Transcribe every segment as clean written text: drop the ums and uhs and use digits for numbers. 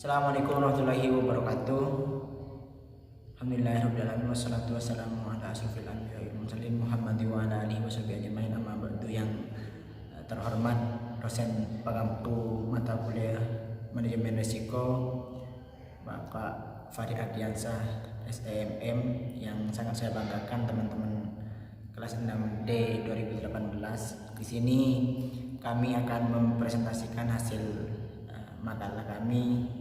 Assalamualaikum warahmatullahi wabarakatuh. Alhamdulillahirabbil wassalatu wassalamu ala asyrofil anbiya'i wal mursalin Muhammad wa ala alihi washabihi ajmain, amma ba'du. Yang terhormat dosen pengampu mata kuliah manajemen risiko Bapak Farid Ardiansyah STMM, yang sangat saya banggakan teman-teman kelas 6D 2018. Di sini kami akan mempresentasikan hasil makalah kami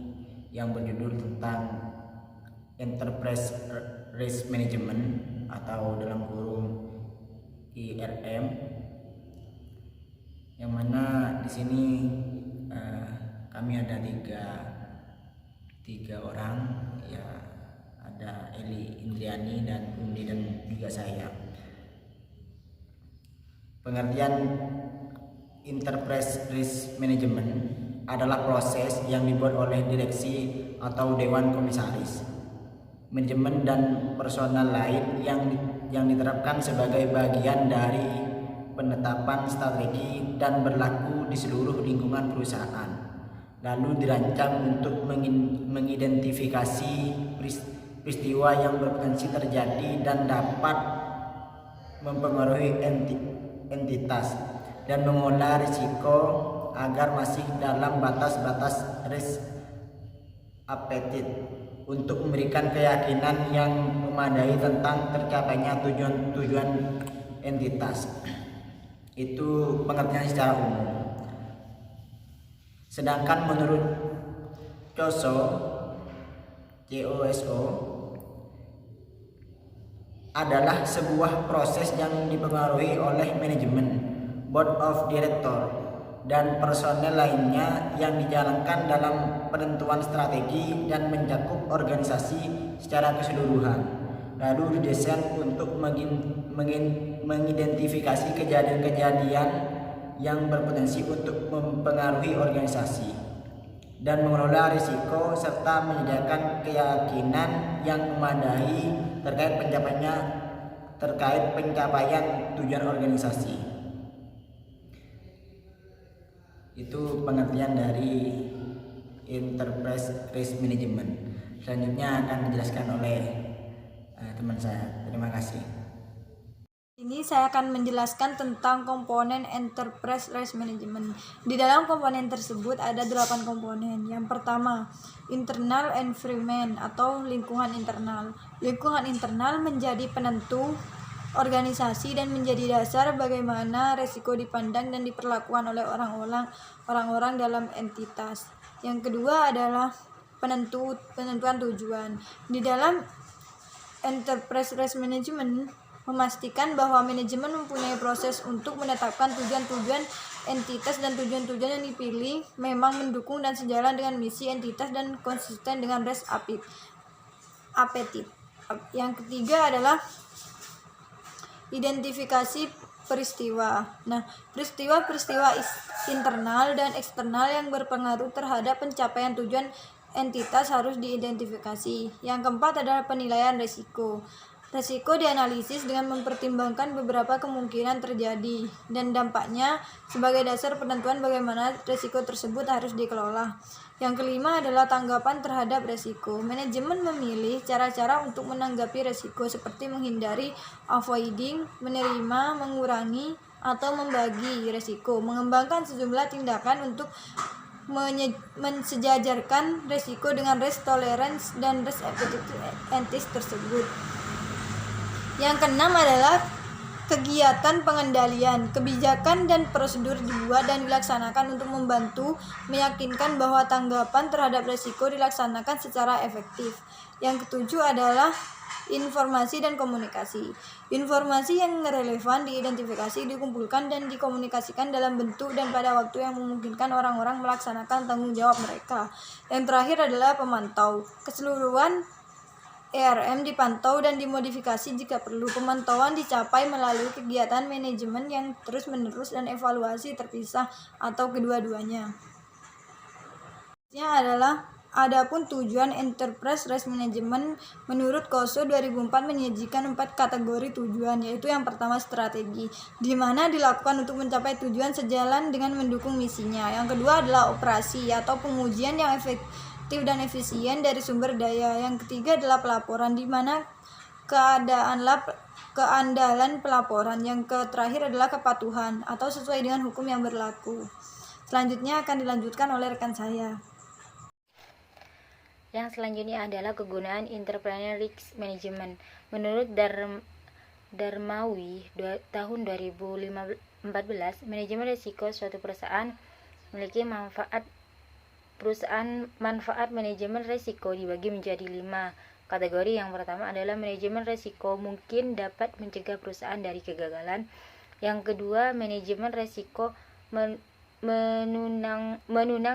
yang berjudul tentang Enterprise Risk Management atau dalam kurung IRM, yang mana di sini kami ada tiga orang, ya, ada Eli Indriani dan Undi dan juga saya. Pengertian Enterprise Risk Management adalah proses yang dibuat oleh direksi atau dewan komisaris, manajemen dan personal lain yang diterapkan sebagai bagian dari penetapan strategi dan berlaku di seluruh lingkungan perusahaan. Lalu dirancang untuk mengidentifikasi peristiwa yang berpotensi terjadi dan dapat mempengaruhi entitas dan mengolah risiko agar masih dalam batas-batas risk appetite untuk memberikan keyakinan yang memadai tentang tercapainya tujuan entitas. Itu pengertian secara umum. Sedangkan menurut COSO adalah sebuah proses yang dipengaruhi oleh manajemen, board of director, dan personel lainnya yang dijalankan dalam penentuan strategi dan mencakup organisasi secara keseluruhan. Lalu didesain untuk mengidentifikasi kejadian-kejadian yang berpotensi untuk mempengaruhi organisasi dan mengelola risiko serta menyediakan keyakinan yang memadai terkait pencapaian tujuan organisasi. Itu pengertian dari Enterprise Risk Management. Selanjutnya akan dijelaskan oleh teman saya. Terima kasih. Ini saya akan menjelaskan tentang komponen Enterprise Risk Management. Di dalam komponen tersebut ada 8 komponen. Yang pertama, internal environment atau lingkungan internal. Lingkungan internal menjadi penentu organisasi dan menjadi dasar bagaimana resiko dipandang dan diperlakukan oleh orang-orang dalam entitas. Yang kedua adalah penentuan tujuan. Di dalam Enterprise Risk Management memastikan bahwa manajemen mempunyai proses untuk menetapkan tujuan-tujuan entitas dan tujuan-tujuan yang dipilih memang mendukung dan sejalan dengan misi entitas dan konsisten dengan risk appetite. Yang ketiga adalah identifikasi peristiwa. Nah, peristiwa internal dan eksternal yang berpengaruh terhadap pencapaian tujuan entitas harus diidentifikasi. Yang keempat adalah penilaian risiko. Risiko dianalisis dengan mempertimbangkan beberapa kemungkinan terjadi dan dampaknya sebagai dasar penentuan bagaimana risiko tersebut harus dikelola. Yang kelima adalah tanggapan terhadap risiko. Manajemen memilih cara-cara untuk menanggapi risiko seperti menghindari, avoiding, menerima, mengurangi, atau membagi risiko. Mengembangkan sejumlah tindakan untuk mensejajarkan risiko dengan risk tolerance dan risk appetite entitas tersebut. Yang keenam adalah kegiatan pengendalian. Kebijakan dan prosedur dibuat dan dilaksanakan untuk membantu meyakinkan bahwa tanggapan terhadap risiko dilaksanakan secara efektif. Yang ketujuh adalah informasi dan komunikasi. Informasi yang relevan diidentifikasi, dikumpulkan, dan dikomunikasikan dalam bentuk dan pada waktu yang memungkinkan orang-orang melaksanakan tanggung jawab mereka. Yang terakhir adalah pemantau. Keseluruhan ERM dipantau dan dimodifikasi jika perlu. Pemantauan dicapai melalui kegiatan manajemen yang terus-menerus dan evaluasi terpisah atau kedua-duanya. Adapun tujuan Enterprise Risk Management menurut COSO 2004 menyajikan 4 kategori tujuan, yaitu yang pertama strategi, di mana dilakukan untuk mencapai tujuan sejalan dengan mendukung misinya. Yang kedua adalah operasi atau pengujian yang efektif efektif dan efisien dari sumber daya. Yang ketiga adalah pelaporan, di mana keandalan pelaporan. Yang terakhir adalah kepatuhan atau sesuai dengan hukum yang berlaku. Selanjutnya akan dilanjutkan oleh rekan saya. Yang selanjutnya adalah kegunaan entrepreneur risk management. Menurut Darmawi tahun 2014, manajemen risiko suatu perusahaan memiliki manfaat manajemen risiko dibagi menjadi 5 kategori. Yang pertama adalah manajemen risiko mungkin dapat mencegah perusahaan dari kegagalan. Yang kedua, manajemen risiko menunang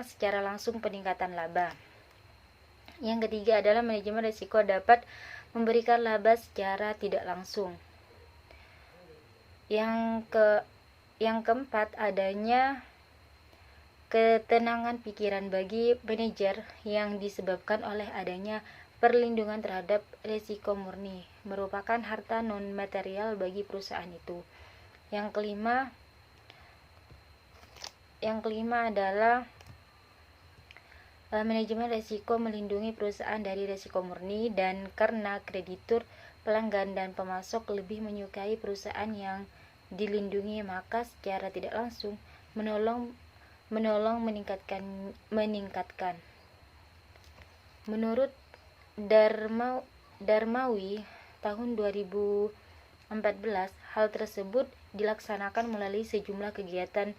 secara langsung peningkatan laba. Yang ketiga adalah manajemen risiko dapat memberikan laba secara tidak langsung. Yang keempat, adanya ketenangan pikiran bagi manajer yang disebabkan oleh adanya perlindungan terhadap risiko murni, merupakan harta non material bagi perusahaan itu. Yang kelima adalah manajemen risiko melindungi perusahaan dari risiko murni, dan karena kreditur, pelanggan, dan pemasok lebih menyukai perusahaan yang dilindungi, maka secara tidak langsung menolong meningkatkan. Menurut Darmawi tahun 2014, hal tersebut dilaksanakan melalui sejumlah kegiatan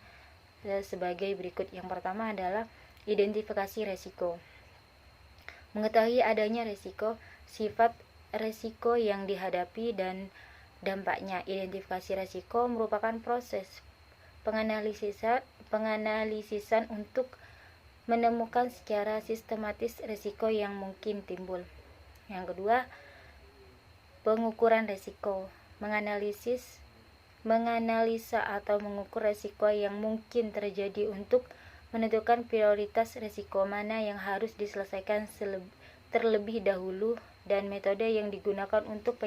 sebagai berikut. Yang pertama adalah identifikasi risiko. Mengetahui adanya risiko, sifat risiko yang dihadapi, dan dampaknya. Identifikasi risiko merupakan proses penganalisisan untuk menemukan secara sistematis risiko yang mungkin timbul. Yang kedua, pengukuran risiko. Menganalisa atau mengukur risiko yang mungkin terjadi untuk menentukan prioritas risiko mana yang harus diselesaikan terlebih dahulu dan metode yang digunakan untuk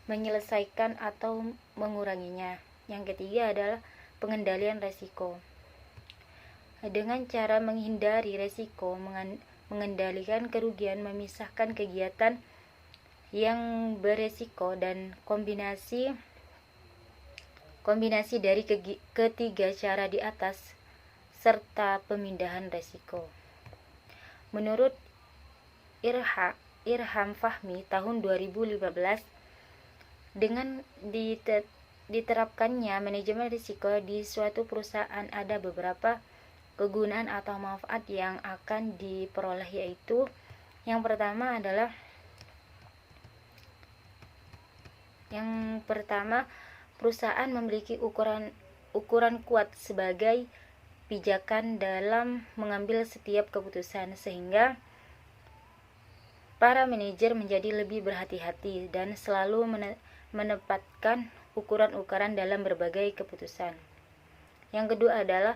menyelesaikan atau menguranginya. Yang ketiga adalah pengendalian risiko. Dengan cara menghindari risiko, mengendalikan kerugian, memisahkan kegiatan yang beresiko, dan kombinasi dari ketiga cara di atas serta pemindahan risiko. Menurut Irham Fahmi tahun 2015, dengan diterapkannya manajemen risiko di suatu perusahaan, ada beberapa kegunaan atau manfaat yang akan diperoleh, yaitu yang pertama, perusahaan memiliki ukuran kuat sebagai pijakan dalam mengambil setiap keputusan, sehingga para manajer menjadi lebih berhati-hati dan selalu menempatkan ukuran-ukuran dalam berbagai keputusan. Yang kedua adalah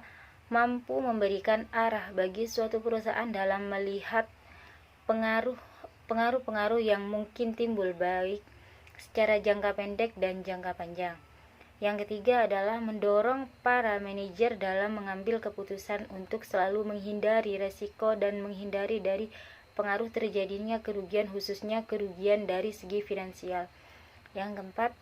mampu memberikan arah bagi suatu perusahaan dalam melihat pengaruh-pengaruh yang mungkin timbul, baik secara jangka pendek dan jangka panjang. Yang ketiga adalah mendorong para manajer dalam mengambil keputusan untuk selalu menghindari risiko dan menghindari dari pengaruh terjadinya kerugian, khususnya kerugian dari segi finansial. Yang keempat,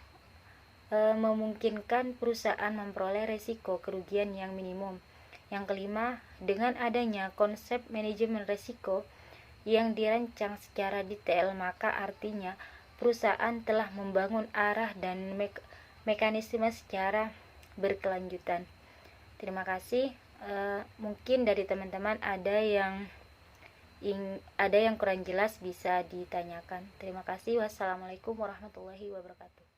memungkinkan perusahaan memperoleh risiko kerugian yang minimum. Yang kelima, dengan adanya konsep manajemen risiko yang dirancang secara detail, maka artinya perusahaan telah membangun arah dan mekanisme secara berkelanjutan. Terima kasih. Mungkin dari teman-teman ada yang kurang jelas bisa ditanyakan. Terima kasih. Wassalamualaikum warahmatullahi wabarakatuh.